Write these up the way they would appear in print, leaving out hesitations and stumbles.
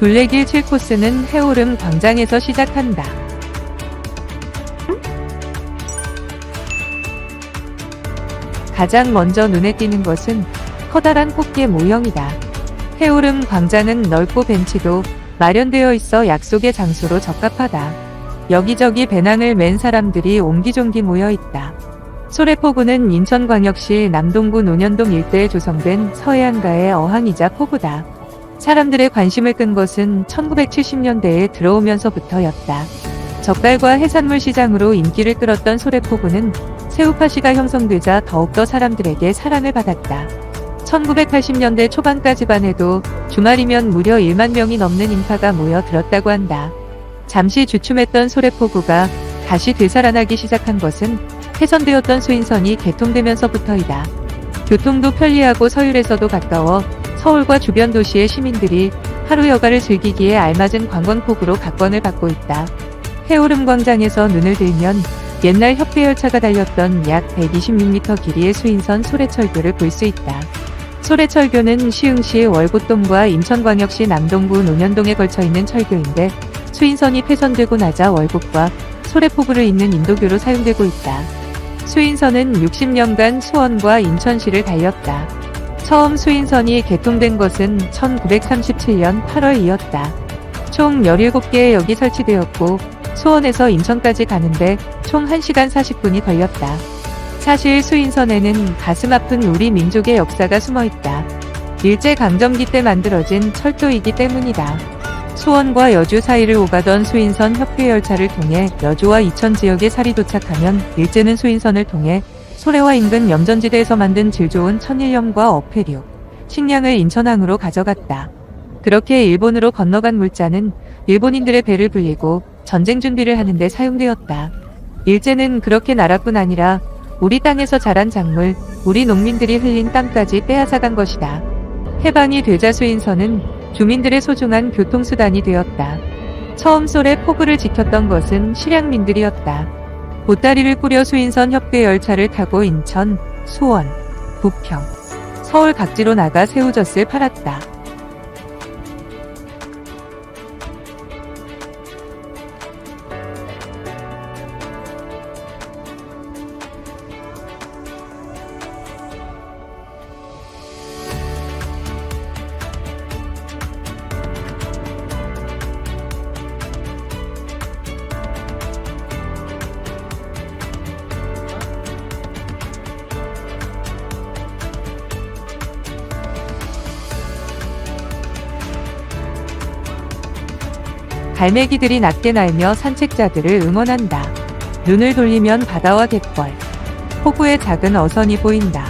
둘레길 7코스는 해오름 광장에서 시작한다. 가장 먼저 눈에 띄는 것은 커다란 꽃게 모형이다. 해오름 광장은 넓고 벤치도 마련되어 있어 약속의 장소로 적합하다. 여기저기 배낭을 맨 사람들이 옹기종기 모여있다. 소래포구는 인천광역시 남동구 논현동 일대에 조성된 서해안가의 어항이자 포구다. 사람들의 관심을 끈 것은 1970년대에 들어오면서부터였다. 젓갈과 해산물 시장으로 인기를 끌었던 소래포구는 새우파시가 형성되자 더욱더 사람들에게 사랑을 받았다. 1980년대 초반까지만 해도 주말이면 무려 1만 명이 넘는 인파가 모여들었다고 한다. 잠시 주춤했던 소래포구가 다시 되살아나기 시작한 것은 폐선되었던 수인선이 개통되면서부터이다. 교통도 편리하고 서울에서도 가까워 서울과 주변 도시의 시민들이 하루 여가를 즐기기에 알맞은 관광포구로 각광을 받고 있다. 해오름 광장에서 눈을 들면 옛날 협배열차가 달렸던 약 126m 길이의 수인선 소래철교를 볼 수 있다. 소래철교는 시흥시 월곶동과 인천광역시 남동구 논현동에 걸쳐 있는 철교인데 수인선이 폐선되고 나자 월곶과 소래포구를 잇는 인도교로 사용되고 있다. 수인선은 60년간 수원과 인천시를 달렸다. 처음 수인선이 개통된 것은 1937년 8월이었다. 총 17개의 역이 설치되었고 수원에서 인천까지 가는데 총 1시간 40분이 걸렸다. 사실 수인선에는 가슴 아픈 우리 민족의 역사가 숨어있다. 일제강점기 때 만들어진 철도이기 때문이다. 수원과 여주 사이를 오가던 수인선 협회열차를 통해 여주와 이천 지역에 살이 도착하면 일제는 수인선을 통해 소래와 인근 염전지대에서 만든 질 좋은 천일염과 어패류, 식량을 인천항으로 가져갔다. 그렇게 일본으로 건너간 물자는 일본인들의 배를 불리고 전쟁 준비를 하는데 사용되었다. 일제는 그렇게 나라뿐 아니라 우리 땅에서 자란 작물, 우리 농민들이 흘린 땀까지 빼앗아간 것이다. 해방이 되자 수인선은 주민들의 소중한 교통수단이 되었다. 처음 소래 포구를 지켰던 것은 실향민들이었다. 보따리를 꾸려 수인선 협회 열차를 타고 인천, 수원, 부평, 서울 각지로 나가 새우젓을 팔았다. 갈매기들이 낮게 날며 산책자들을 응원한다. 눈을 돌리면 바다와 갯벌, 포구의 작은 어선이 보인다.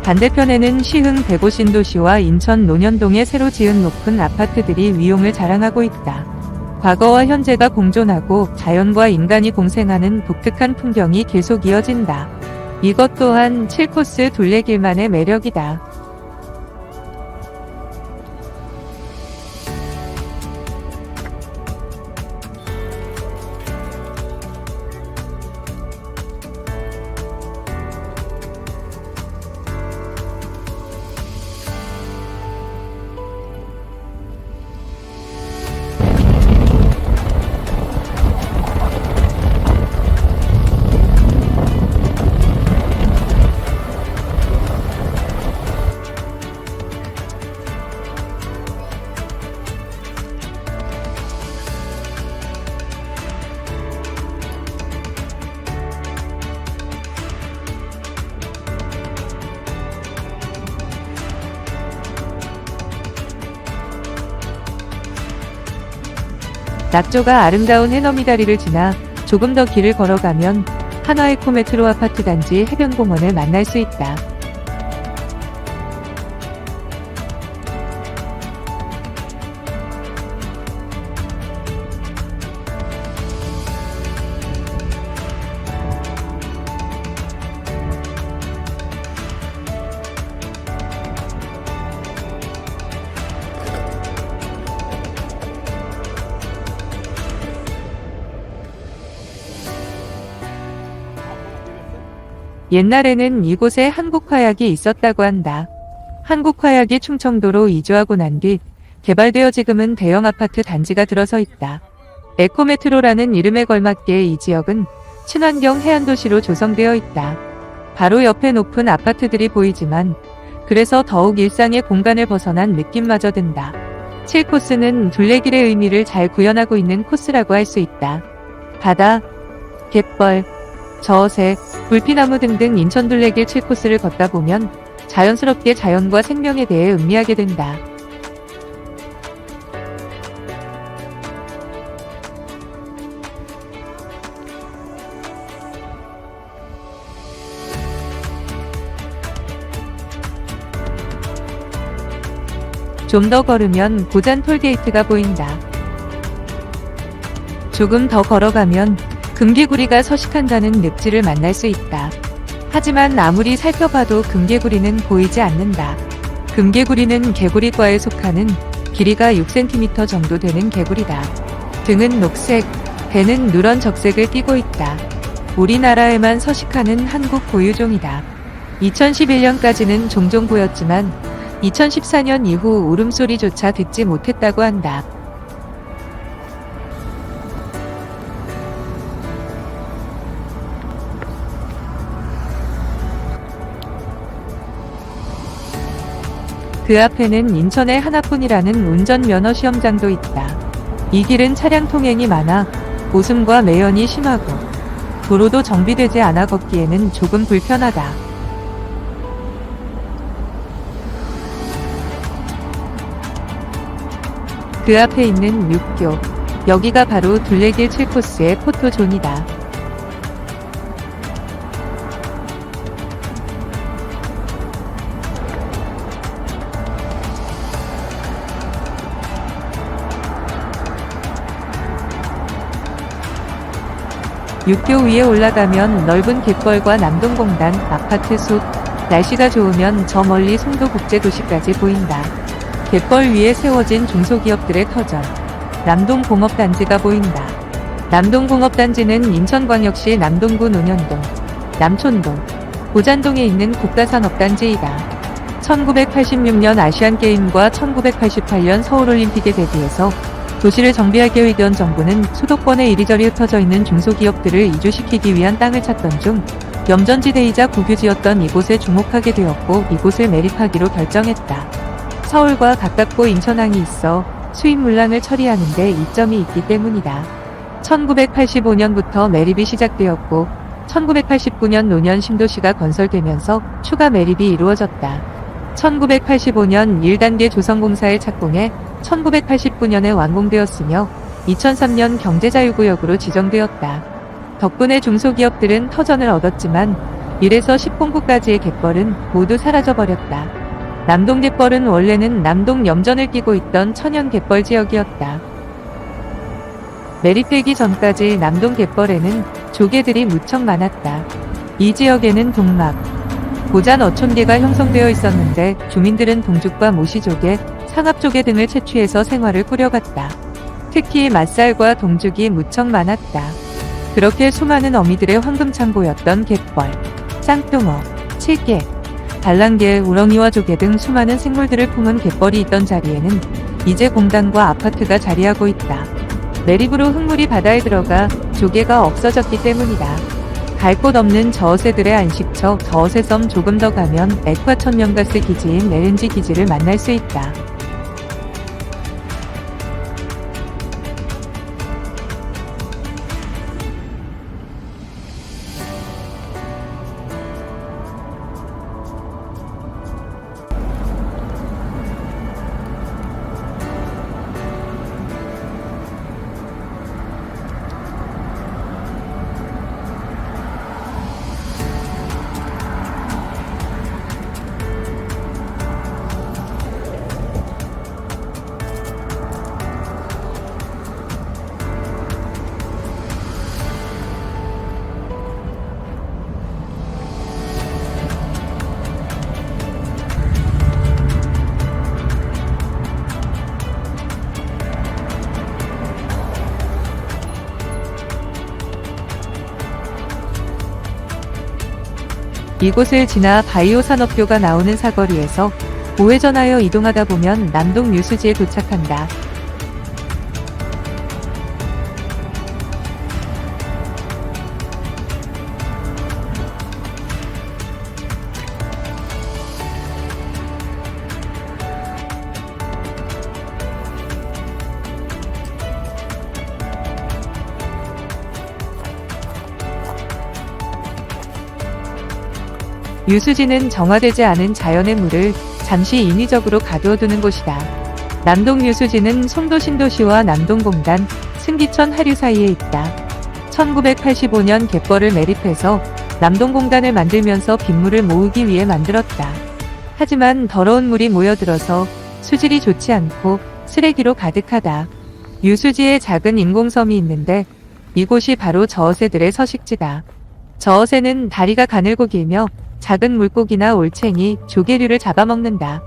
반대편에는 시흥 대구신도시와 인천 논현동에 새로 지은 높은 아파트들이 위용을 자랑하고 있다. 과거와 현재가 공존하고 자연과 인간이 공생하는 독특한 풍경이 계속 이어진다. 이것 또한 7코스 둘레길만의 매력이다. 낙조가 아름다운 해넘이 다리를 지나 조금 더 길을 걸어가면 한화에코 메트로 아파트 단지 해변공원을 만날 수 있다. 옛날에는 이곳에 한국화약이 있었다고 한다. 한국화약이 충청도로 이주하고 난 뒤 개발되어 지금은 대형 아파트 단지가 들어서 있다. 에코메트로라는 이름에 걸맞게 이 지역은 친환경 해안도시로 조성되어 있다. 바로 옆에 높은 아파트들이 보이지만 그래서 더욱 일상의 공간을 벗어난 느낌마저 든다. 7코스는 둘레길의 의미를 잘 구현하고 있는 코스라고 할 수 있다. 바다, 갯벌, 저어새, 불피나무 등등 인천 둘레길 7코스를 걷다 보면 자연스럽게 자연과 생명에 대해 음미하게 된다. 좀 더 걸으면 고잔 톨게이트가 보인다. 조금 더 걸어가면 금개구리가 서식한다는 늪지를 만날 수 있다. 하지만 아무리 살펴봐도 금개구리는 보이지 않는다. 금개구리는 개구리과에 속하는 길이가 6cm 정도 되는 개구리다. 등은 녹색, 배는 누런 적색을 띠고 있다. 우리나라에만 서식하는 한국 고유종이다. 2011년까지는 종종 보였지만 2014년 이후 울음소리조차 듣지 못했다고 한다. 그 앞에는 인천에 하나뿐이라는 운전면허 시험장도 있다. 이 길은 차량 통행이 많아 오숨과 매연이 심하고 도로도 정비되지 않아 걷기에는 조금 불편하다. 그 앞에 있는 육교, 여기가 바로 둘레길 7코스의 포토존이다. 육교 위에 올라가면 넓은 갯벌과 남동공단, 아파트 숲, 날씨가 좋으면 저 멀리 송도국제도시까지 보인다. 갯벌 위에 세워진 중소기업들의 터전, 남동공업단지가 보인다. 남동공업단지는 인천광역시 남동구 논현동, 남촌동, 고잔동에 있는 국가산업단지이다. 1986년 아시안게임과 1988년 서울올림픽에 대비해서 도시를 정비할 계획이던 정부는 수도권에 이리저리 흩어져 있는 중소기업들을 이주시키기 위한 땅을 찾던 중 염전지대이자 국유지였던 이곳에 주목하게 되었고 이곳을 매립하기로 결정했다. 서울과 가깝고 인천항이 있어 수입 물량을 처리하는 데 이점이 있기 때문이다. 1985년부터 매립이 시작되었고 1989년 노년 신도시가 건설되면서 추가 매립이 이루어졌다. 1985년 1단계 조성공사를 착공해 1989년에 완공되었으며 2003년 경제자유구역으로 지정되었다. 덕분에 중소기업들은 터전을 얻었지만 1에서 10공구까지의 갯벌은 모두 사라져버렸다. 남동갯벌은 원래는 남동 염전을 끼고 있던 천연갯벌 지역이었다. 매립되기 전까지 남동갯벌에는 조개들이 무척 많았다. 이 지역에는 동막, 고잔 어촌계가 형성되어 있었는데 주민들은 동죽과 모시조개, 상합조개 등을 채취해서 생활을 꾸려갔다. 특히 맛살과 동죽이 무척 많았다. 그렇게 수많은 어미들의 황금창고였던 갯벌, 쌍뚱어, 칠개, 달랑개, 우렁이와 조개 등 수많은 생물들을 품은 갯벌이 있던 자리에는 이제 공단과 아파트가 자리하고 있다. 매립으로 흙물이 바다에 들어가 조개가 없어졌기 때문이다. 갈 곳 없는 저어새들의 안식처 저어새섬 조금 더 가면 액화천연가스 기지인 LNG 기지를 만날 수 있다. 이곳을 지나 바이오 산업교가 나오는 사거리에서 우회전하여 이동하다 보면 남동 유수지에 도착한다. 유수지는 정화되지 않은 자연의 물을 잠시 인위적으로 가두어두는 곳이다. 남동 유수지는 송도 신도시와 남동공단, 승기천 하류 사이에 있다. 1985년 갯벌을 매립해서 남동공단을 만들면서 빗물을 모으기 위해 만들었다. 하지만 더러운 물이 모여들어서 수질이 좋지 않고 쓰레기로 가득하다. 유수지에 작은 인공섬이 있는데 이곳이 바로 저어새들의 서식지다. 저어새는 다리가 가늘고 길며 작은 물고기나 올챙이, 조개류를 잡아먹는다.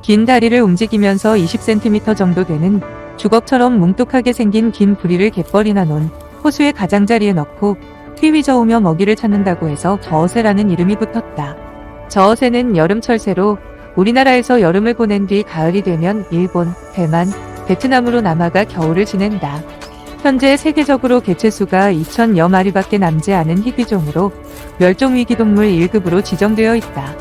긴 다리를 움직이면서 20cm 정도 되는 주걱처럼 뭉툭하게 생긴 긴 부리를 갯벌이나 논, 호수의 가장자리에 넣고 휘휘저으며 먹이를 찾는다고 해서 저어새라는 이름이 붙었다. 저어새는 여름철새로 우리나라에서 여름을 보낸 뒤 가을이 되면 일본, 대만, 베트남으로 남아가 겨울을 지낸다. 현재 세계적으로 개체수가 2,000여 마리밖에 남지 않은 희귀종으로 멸종위기동물 1급으로 지정되어 있다.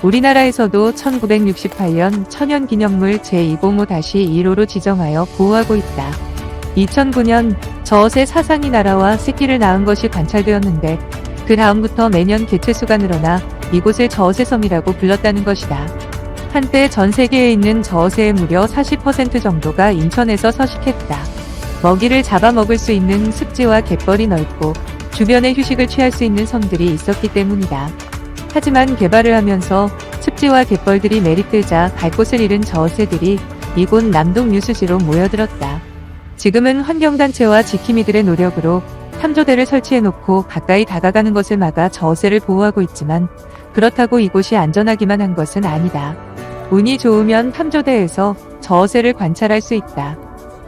우리나라에서도 1968년 천연기념물 제205-1호로 지정하여 보호하고 있다. 2009년 저어새 사상이 날아와 새끼를 낳은 것이 관찰되었는데 그 다음부터 매년 개체수가 늘어나 이곳을 저어새섬이라고 불렀다는 것이다. 한때 전 세계에 있는 저어새의 무려 40% 정도가 인천에서 서식했다. 먹이를 잡아먹을 수 있는 습지와 갯벌이 넓고 주변에 휴식을 취할 수 있는 섬들이 있었기 때문이다. 하지만 개발을 하면서 습지와 갯벌들이 매립되자 갈 곳을 잃은 저어새들이 이곳 남동 유수지로 모여들었다. 지금은 환경단체와 지킴이들의 노력으로 탐조대를 설치해놓고 가까이 다가가는 것을 막아 저어새를 보호하고 있지만 그렇다고 이곳이 안전하기만 한 것은 아니다. 운이 좋으면 탐조대에서 저어새를 관찰할 수 있다.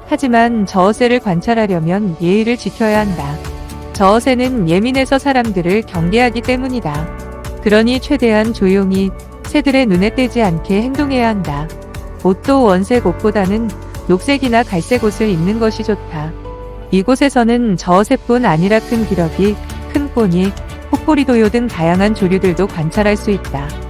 하지만 저어새를 관찰하려면 예의를 지켜야 한다. 저어새는 예민해서 사람들을 경계하기 때문이다. 그러니 최대한 조용히 새들의 눈에 띄지 않게 행동해야 한다. 옷도 원색 옷보다는 녹색이나 갈색 옷을 입는 것이 좋다. 이곳에서는 저어새뿐 아니라 큰 기러기, 큰 꼬니, 혹보리도요 등 다양한 조류들도 관찰할 수 있다.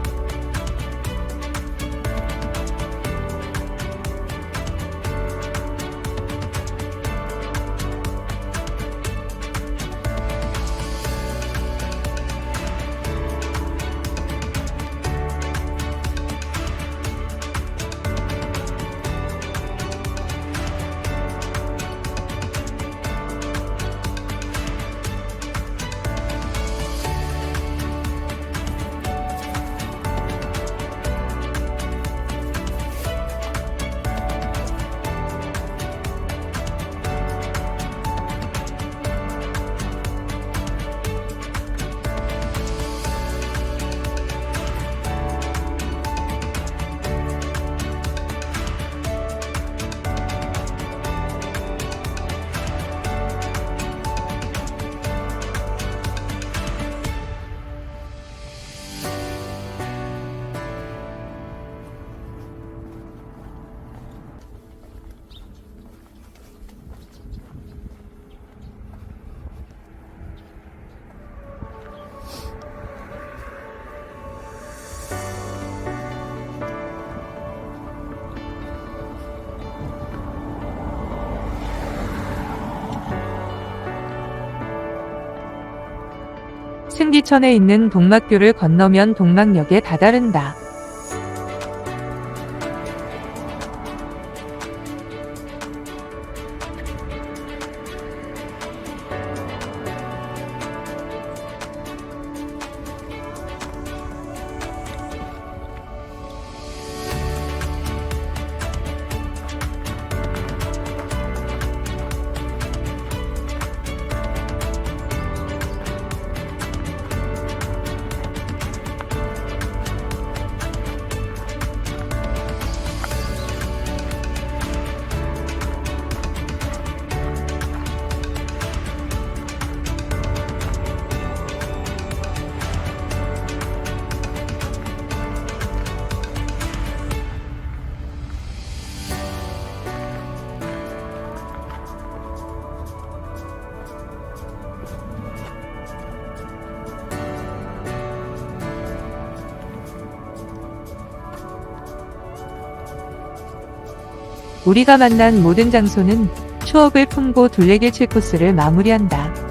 승기천에 있는 동막교를 건너면 동막역에 다다른다. 우리가 만난 모든 장소는 추억을 품고 둘레길 7코스를 마무리한다.